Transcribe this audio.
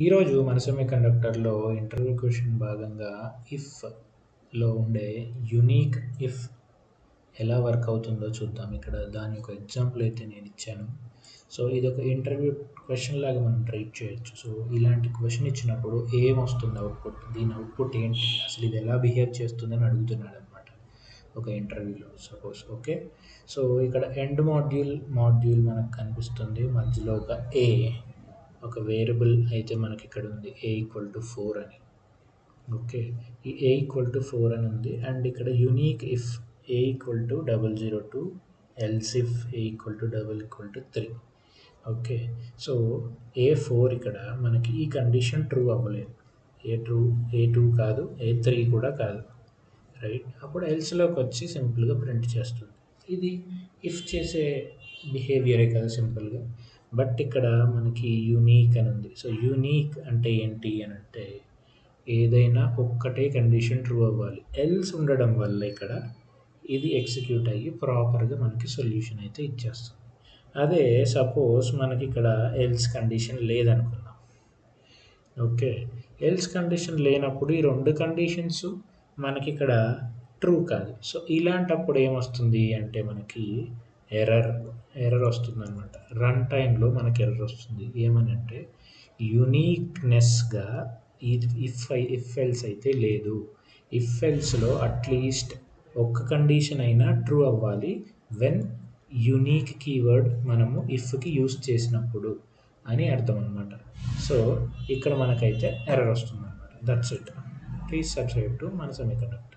ఈరోజు మన సెమీకండక్టర్‌లో interview question భాగంగా ఇఫ్‌లో ఉండే యూనిక్ ఇఫ్ ఎలా వర్క్ అవుతుందో చూద్దాం. ఇక్కడ దాని యొక్క ఎగ్జాంపుల్ అయితే నేనిచ్చాను. సో, ఇదొక ఇంటర్వ్యూ క్వెషన్ లాగా మనం ట్రీట్ చేయొచ్చు. సో, ఇలాంటి క్వెషన్ ఇచ్చినప్పుడు ఏమొస్తుంది అవుట్‌పుట్? దీని అవుట్‌పుట్ ఏంటి? అసలు ఇది ఎలా బిహేవ్ చేస్తుందని అడుగుతున్నాడనమాట. ఒక ఇంటర్వ్యూలో సపోజ్ ఓకే. సో, ఇక్కడ ఎండ్ మాడ్యూల్ మనకు కనిపిస్తుంది. మధ్యలో ఒక వేరియబుల్ అయితే మనకిక్కడ ఉంది a=4 అని. ఓకే. ఈ a=4 అని ఉంది. అండ్ ఇక్కడ unique if a=002 else if a=3. Okay. So, A4 ఇక్కడ మనకి ఈ కండిషన్ ట్రూ అవ్వలేదు. A2 కాదు, A3 కూడా కాదు. రైట్. అప్పుడు ఎల్స్‌లోకొచ్చి సింపుల్‌గా ప్రింట్ చేస్తుంది. ఇది ఇఫ్ చేసే బిహేవియరే కదా సింపుల్‌గా. బట్ ఇక్కడ మనకి యూనిక్ అని ఉంది. సో, యూనిక్ అంటే ఏంటి అనంటే ఏదైనా ఒక్కటే కండిషన్ ట్రూ అవ్వాలి. ఎల్స్ ఉండడం వల్ల ఇక్కడ ఇది ఎగ్జిక్యూట్ అయ్యి ప్రాపర్‌గా మనకి సొల్యూషన్ అయితే ఇచ్చేస్తుంది. అదే సపోజ్ మనకిక్కడ ఎల్స్ కండిషన్ లేదనుకుందాం. ఓకే. ఎల్స్ కండిషన్ లేనప్పుడు ఈ 2 కండిషన్స్ మనకిక్కడ ట్రూ కాదు. సో, ఇలాంటప్పుడు ఏమొస్తుంది అంటే మనకి ఎర్రర్, ఎర్రర్ వస్తుందనమాట. రన్ టైమ్‌లో మనకి ఎర్రర్ వస్తుంది. ఏమనంటే యూనిక్‌నెస్‌గా ఇది ఇఫ్ ఎల్స్ అయితే లేదు. ఇఫ్ ఎల్స్‌లో అట్‌లీస్ట్ ఒక్క కండిషన్ అయినా ట్రూ అవ్వాలి. వెన్ యూనిక్ కీవర్డ్ మనము ఇఫ్‌కి యూజ్ చేసినప్పుడు అని అర్థం అనమాట. సో, ఇక్కడ మనకైతే ఎర్రర్ వస్తుందనమాట. That's it. Please subscribe to మన సెమీకండక్టర్.